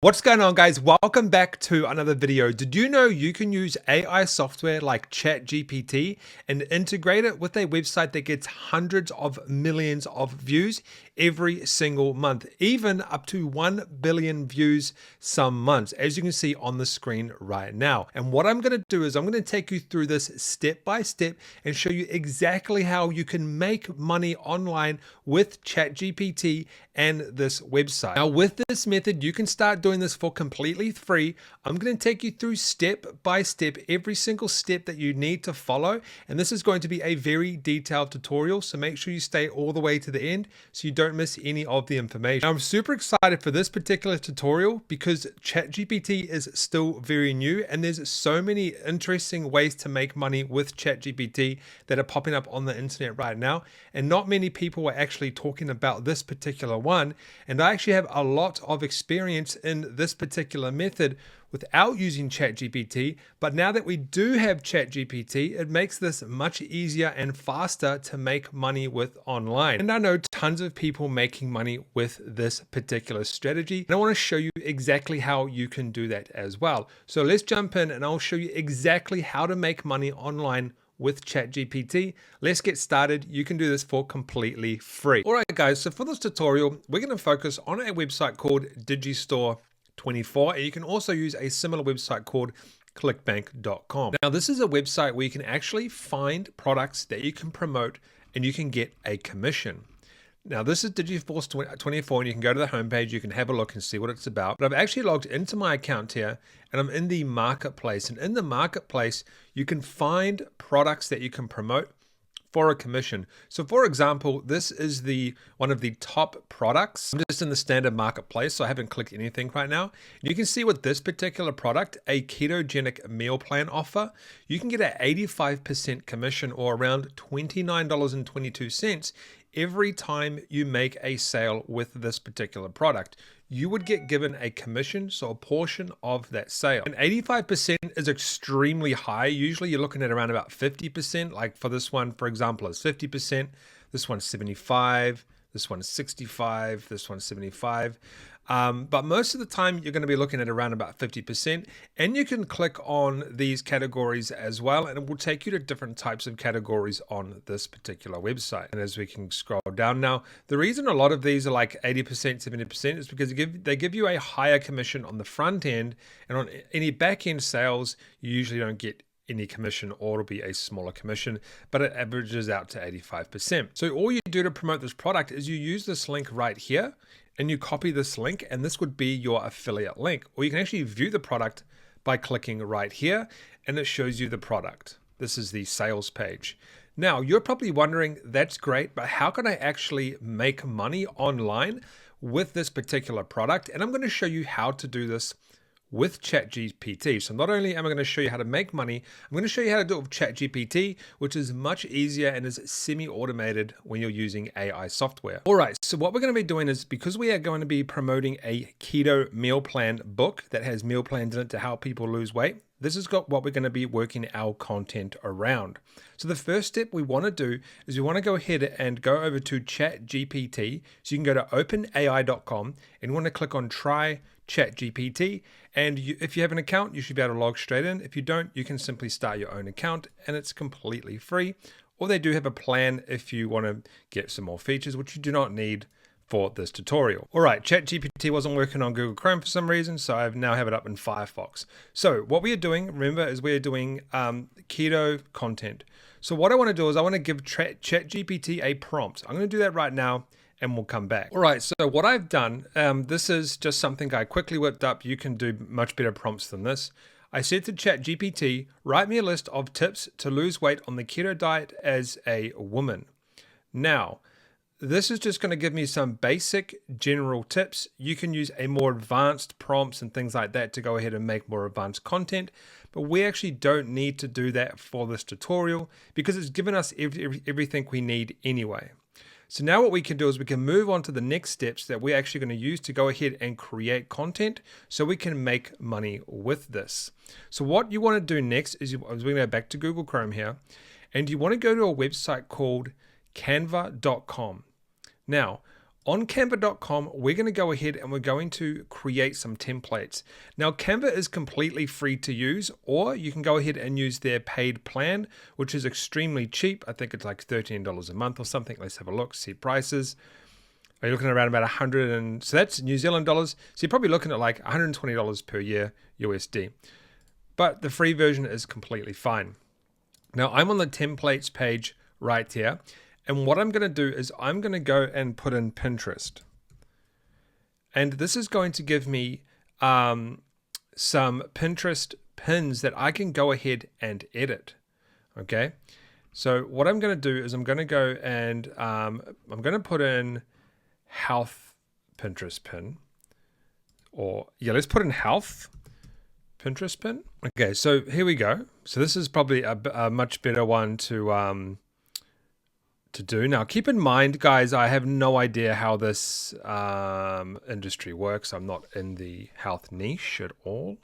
What's going on, guys? Welcome back to another video. Did you know you can use AI software like ChatGPT and integrate it with a website that gets hundreds of millions of views every single month, even up to 1 billion views some months, as you can see on the screen right now. And what I'm going to do is I'm going to take you through this step by step and show you exactly how you can make money online with ChatGPT and this website. Now, with this method, you can start doing this for completely free. I'm going to take you through step by step, every single step that you need to follow. And this is going to be a very detailed tutorial. So make sure you stay all the way to the end so you don't miss any of the information. Now, I'm super excited for this particular tutorial because ChatGPT is still very new and there's so many interesting ways to make money with ChatGPT that are popping up on the internet right now. And not many people are actually talking about this particular one. And I actually have a lot of experience in this particular method without using ChatGPT, but now that we do have ChatGPT, it makes this much easier and faster to make money with online. And I know tons of people making money with this particular strategy, and I want to show you exactly how you can do that as well. So let's jump in and I'll show you exactly how to make money online with ChatGPT. Let's get started. You can do this for completely free. All right, guys, so for this tutorial, we're going to focus on a website called Digistore24, and you can also use a similar website called clickbank.com. Now, this is a website where you can actually find products that you can promote and you can get a commission. Now, this is Digistore24, and you can go to the homepage, you can have a look and see what it's about. But I've actually logged into my account here and I'm in the marketplace. And in the marketplace, you can find products that you can promote for a commission. So for example, this is one of the top products. I'm just in the standard marketplace, so I haven't clicked anything right now. You can see with this particular product, a ketogenic meal plan offer, you can get an 85% commission or around $29.22 every time you make a sale with this particular product. You would get given a commission, so a portion of that sale. And 85% is extremely high. Usually you're looking at around about 50%. Like for this one, for example, it's 50%. This one's 75. This one's 65. This one's 75. But most of the time you're going to be looking at around about 50%. And you can click on these categories as well, and it will take you to different types of categories on this particular website. And as we can scroll down now, the reason a lot of these are like 80%, 70% is because they give you a higher commission on the front end, and on any back end sales, you usually don't get any commission, or it'll be a smaller commission, but it averages out to 85%. So all you do to promote this product is you use this link right here and you copy this link, and this would be your affiliate link. Or you can actually view the product by clicking right here and it shows you the product. This is the sales page. Now you're probably wondering, that's great, but how can I actually make money online with this particular product? And I'm going to show you how to do this with ChatGPT. So not only am I going to show you how to make money, I'm going to show you how to do it with ChatGPT, which is much easier and is semi-automated when you're using AI software. All right, so what we're going to be doing is, because we are going to be promoting a keto meal plan book that has meal plans in it to help people lose weight, this is what we're going to be working our content around. So the first step we want to do is we want to go ahead and go over to ChatGPT. So you can go to openai.com and you want to click on Try ChatGPT. And if you have an account, you should be able to log straight in. If you don't, you can simply start your own account and it's completely free. Or they do have a plan if you want to get some more features, which you do not need for this tutorial. All right, ChatGPT wasn't working on Google Chrome for some reason, so I now have it up in Firefox. So what we are doing, remember, is we are doing keto content. So what I want to do is I want to give ChatGPT a prompt. I'm going to do that right now and we'll come back. All right, so what I've done, this is just something I quickly whipped up. You can do much better prompts than this. I said to ChatGPT, write me a list of tips to lose weight on the keto diet as a woman. Now, this is just going to give me some basic general tips. You can use a more advanced prompts and things like that to go ahead and make more advanced content, but we actually don't need to do that for this tutorial because it's given us everything we need anyway. So now what we can do is we can move on to the next steps that we're actually going to use to go ahead and create content so we can make money with this. So what you want to do next is we're going to go back to Google Chrome here, and you want to go to a website called Canva.com. Now, On Canva.com, we're going to go ahead and we're going to create some templates. Now, Canva is completely free to use, or you can go ahead and use their paid plan, which is extremely cheap. I think it's like $13 a month or something. Let's have a look, see prices. You're looking at around about 100, and so that's New Zealand dollars. So you're probably looking at like $120 per year USD. But the free version is completely fine. Now, I'm on the templates page right here. And what I'm going to do is I'm going to go and put in Pinterest. And this is going to give me some Pinterest pins that I can go ahead and edit. Okay. So what I'm going to do is I'm going to go and I'm going to put in health Pinterest pin. Or yeah, let's put in health Pinterest pin. Okay. So here we go. So this is probably a much better one to do. Now, keep in mind, guys, I have no idea how this industry works. I'm not in the health niche at all.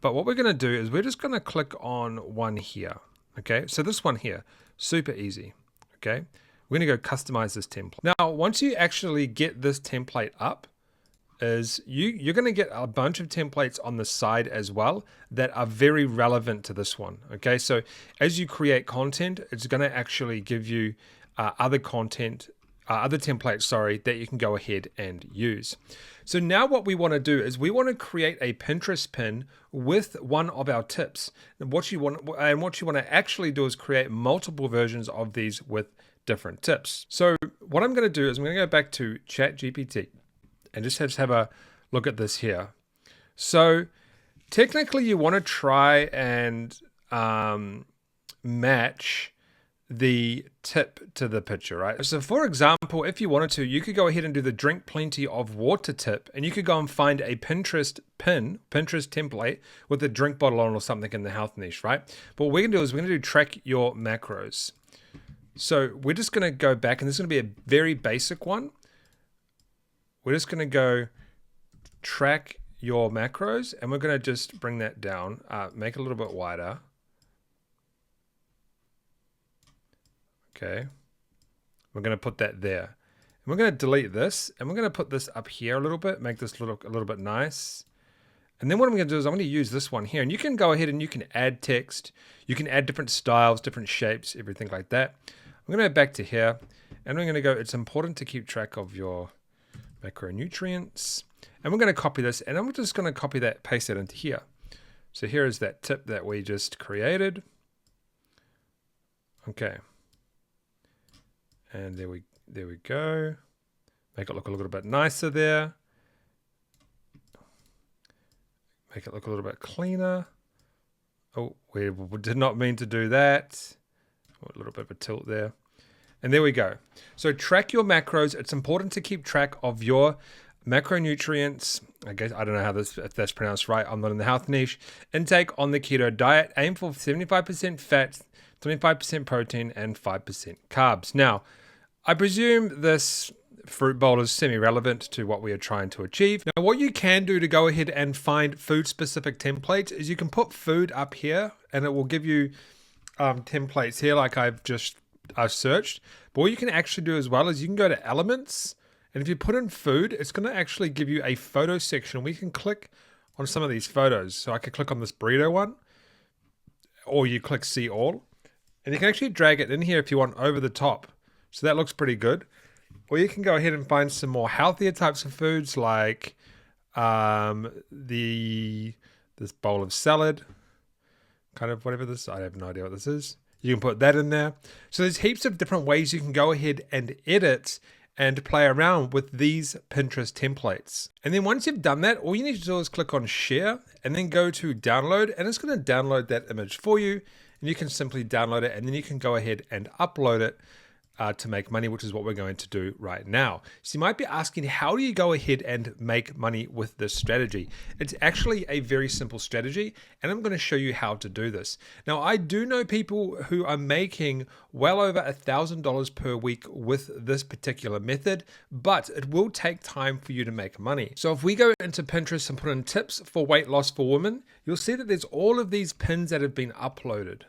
But what we're going to do is we're just going to click on one here. Okay, so this one here, super easy. Okay, we're going to go customize this template. Now, once you actually get this template up, you're going to get a bunch of templates on the side as well that are very relevant to this one. Okay, so as you create content, it's going to actually give you other templates, that you can go ahead and use. So now what we want to do is we want to create a Pinterest pin with one of our tips. And what you want to actually do is create multiple versions of these with different tips. So what I'm going to do is I'm going to go back to ChatGPT. And just have a look at this here. So technically you want to try and match the tip to the picture, right? So for example, if you wanted to, you could go ahead and do the drink plenty of water tip, and you could go and find a Pinterest template with a drink bottle on or something in the health niche, right? But what we're gonna do is we're gonna do track your macros. So we're just gonna go back, and this is gonna be a very basic one. We're just going to go track your macros, and we're going to just bring that down, make it a little bit wider. Okay. We're going to put that there. And we're going to delete this, and we're going to put this up here a little bit, make this look a little bit nice. And then what I'm going to do is I'm going to use this one here, and you can go ahead and you can add text. You can add different styles, different shapes, everything like that. I'm going to go back to here, and we're going to go, it's important to keep track of your macronutrients, and we're going to copy this, and I'm just going to copy that, paste it into here. So here is that tip that we just created. Okay, and there we go. Make it look a little bit nicer there. Make it look a little bit cleaner. Oh, we did not mean to do that. A little bit of a tilt there. And there we go. So track your macros. It's important to keep track of your macronutrients. I guess I don't know if that's pronounced right. I'm not in the health niche. Intake on the keto diet. Aim for 75% fat, 25% protein, and 5% carbs. Now, I presume this fruit bowl is semi-relevant to what we are trying to achieve. Now, what you can do to go ahead and find food-specific templates is you can put food up here, and it will give you templates here like I've searched. But what you can actually do as well is you can go to elements, and if you put in food, it's going to actually give you a photo section. We can click on some of these photos. So I could click on this burrito one, or you click see all, and you can actually drag it in here if you want over the top. So that looks pretty good. Or you can go ahead and find some more healthier types of foods like this bowl of salad, kind of whatever this, I have no idea what this is. You can put that in there. So there's heaps of different ways you can go ahead and edit and play around with these Pinterest templates. And then once you've done that, all you need to do is click on share and then go to download, and it's going to download that image for you. And you can simply download it, and then you can go ahead and upload it to make money, which is what we're going to do right now. So you might be asking, how do you go ahead and make money with this strategy? It's actually a very simple strategy, and I'm going to show you how to do this. Now, I do know people who are making well over $1,000 per week with this particular method, but it will take time for you to make money. So if we go into Pinterest and put in tips for weight loss for women, you'll see that there's all of these pins that have been uploaded.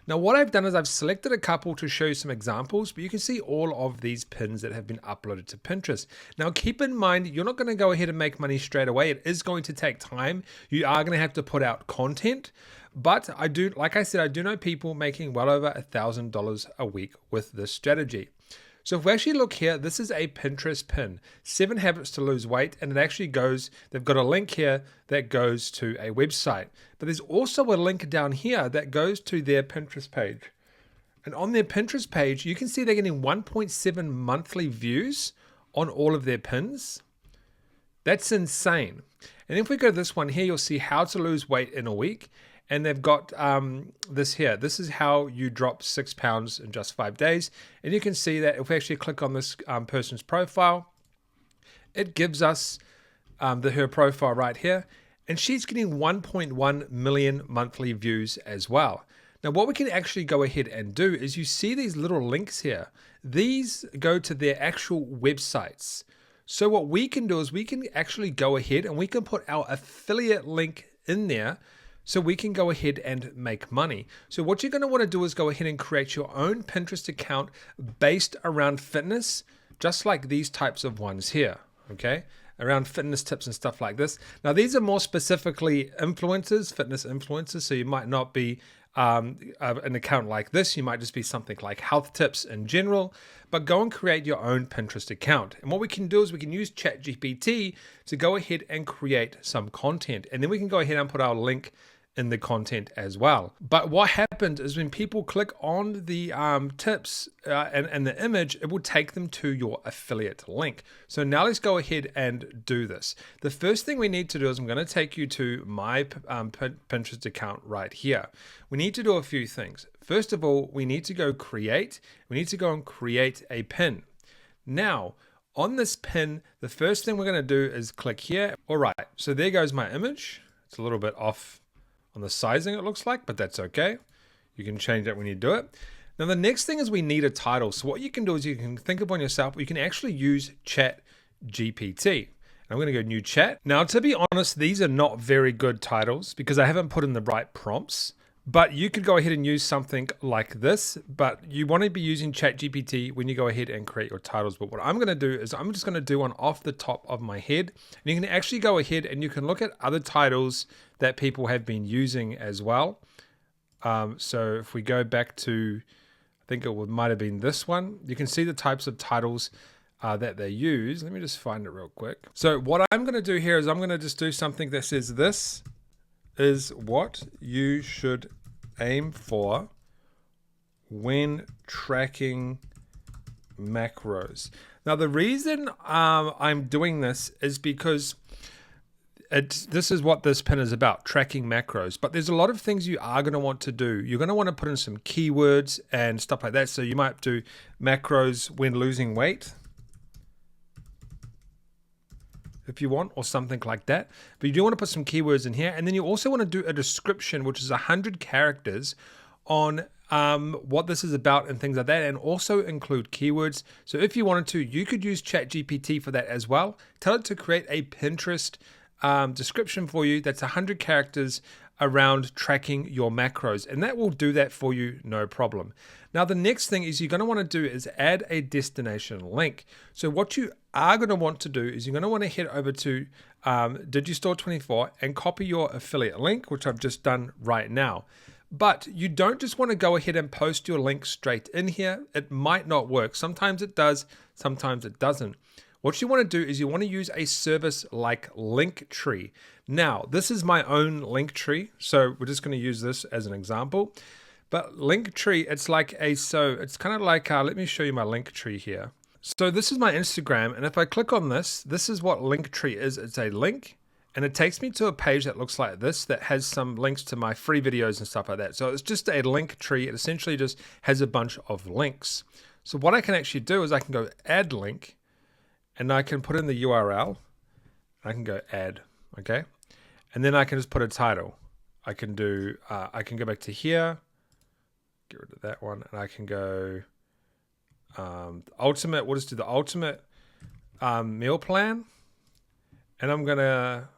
Now what I've done is I've selected a couple to show you some examples, but you can see all of these pins that have been uploaded to Pinterest. Now keep in mind, you're not going to go ahead and make money straight away. It is going to take time. You are going to have to put out content, but I do, like I said, I do know people making well over $1,000 a week with this strategy. So if we actually look here, this is a Pinterest pin, 7 habits to lose weight, and it actually goes, they've got a link here that goes to a website. But there's also a link down here that goes to their Pinterest page. And on their Pinterest page, you can see they're getting 1.7 monthly views on all of their pins. That's insane. And if we go to this one here, you'll see how to lose weight in a week. And they've got this here. This is how you drop 6 pounds in just 5 days. And you can see that if we actually click on this person's profile, it gives us her profile right here. And she's getting 1.1 million monthly views as well. Now, what we can actually go ahead and do is you see these little links here. These go to their actual websites. So what we can do is we can actually go ahead and we can put our affiliate link in there, so we can go ahead and make money. So what you're going to want to do is go ahead and create your own Pinterest account based around fitness, just like these types of ones here, okay? Around fitness tips and stuff like this. Now, these are more specifically influencers, fitness influencers, so you might not be an account like this. You might just be something like health tips in general, but go and create your own Pinterest account. And what we can do is we can use ChatGPT to go ahead and create some content. And then we can go ahead and put our link in the content as well. But what happened is when people click on the tips and the image, it will take them to your affiliate link. So now let's go ahead and do this. The first thing we need to do is I'm going to take you to my Pinterest account right here. We need to do a few things. First of all, we need to go create. We need to go and create a pin. Now, on this pin, the first thing we're going to do is click here. All right, so there goes my image. It's a little bit off on the sizing, it looks like, but that's okay. You can change that when you do it. Now, the next thing is we need a title. So what you can do is you can think upon yourself, you can actually use ChatGPT. I'm going to go new chat. Now, to be honest, these are not very good titles because I haven't put in the right prompts, but you could go ahead and use something like this, but you want to be using ChatGPT when you go ahead and create your titles. But what I'm going to do is I'm just going to do one off the top of my head. And you can actually go ahead and you can look at other titles that people have been using as well. So if we go back to, I think it might have been this one, you can see the types of titles that they use. Let me just find it real quick. So what I'm going to do here is I'm going to just do something that says this is what you should aim for when tracking macros. Now, the reason I'm doing this is because this is what this pin is about, tracking macros. But there's a lot of things you are going to want to do. You're going to want to put in some keywords and stuff like that. So you might do macros when losing weight, if you want, or something like that. But you do want to put some keywords in here. And then you also want to do a description, which is 100 characters on what this is about and things like that, and also include keywords. So if you wanted to, you could use ChatGPT for that as well. Tell it to create a Pinterest description for you that's 100 characters around tracking your macros, and that will do that for you, no problem. Now, the next thing is you're going to want to do is add a destination link. So what you are going to want to do is you're going to want to head over to Digistore24 and copy your affiliate link, which I've just done right now. But you don't just want to go ahead and post your link straight in here. It might not work. Sometimes it does, sometimes it doesn't. What you want to do is you want to use a service like Linktree. Now, this is my own Linktree, so we're just going to use this as an example. But Linktree, it's kind of like, let me show you my Linktree here. So this is my Instagram, and if I click on this, this is what Linktree is. It's a link, and it takes me to a page that looks like this that has some links to my free videos and stuff like that. So it's just a Linktree. It essentially just has a bunch of links. So what I can actually do is I can go add link, and I can put in the URL. I can go add, okay? And then I can just put a title. I can do, I can go back to here, get rid of that one, and I can go ultimate, we'll just do the ultimate meal plan. And I'm gonna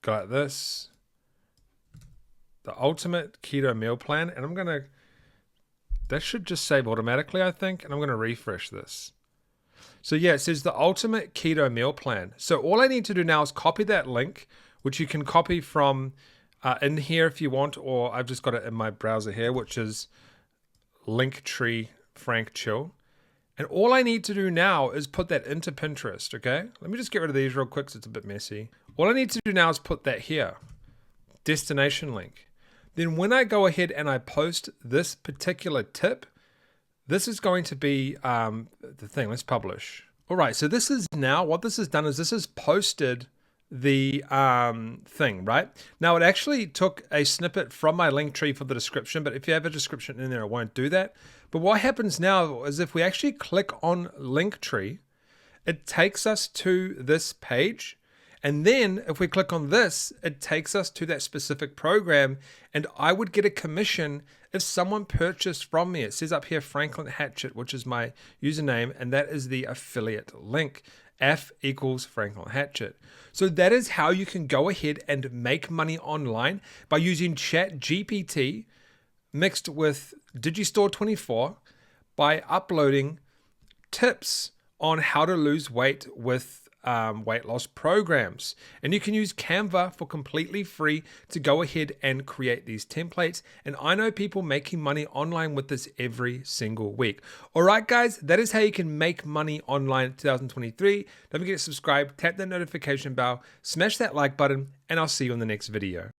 go like this, the ultimate keto meal plan. And I'm gonna That should just save automatically, I think. And I'm going to refresh this. So yeah, it says the ultimate keto meal plan. So all I need to do now is copy that link, which you can copy from in here if you want, or I've just got it in my browser here, which is Linktree Frank Chill. And all I need to do now is put that into Pinterest, okay? Let me just get rid of these real quick because it's a bit messy. All I need to do now is put that here, destination link. Then when I go ahead and I post this particular tip, this is going to be the thing. Let's publish. All right, so this is now, what this has done is this has posted the thing, right? Now it actually took a snippet from my link tree for the description, but if you have a description in there, it won't do that. But what happens now is if we actually click on Linktree, it takes us to this page. And then if we click on this, it takes us to that specific program. And I would get a commission if someone purchased from me. It says up here, Franklin Hatchet, which is my username. And that is the affiliate link. F equals Franklin Hatchet. So that is how you can go ahead and make money online by using ChatGPT mixed with Digistore 24 by uploading tips on how to lose weight with weight loss programs. And you can use Canva for completely free to go ahead and create these templates. And I know people making money online with this every single week. All right, guys, that is how you can make money online in 2023. Don't forget to subscribe, tap that notification bell, smash that like button, and I'll see you in the next video.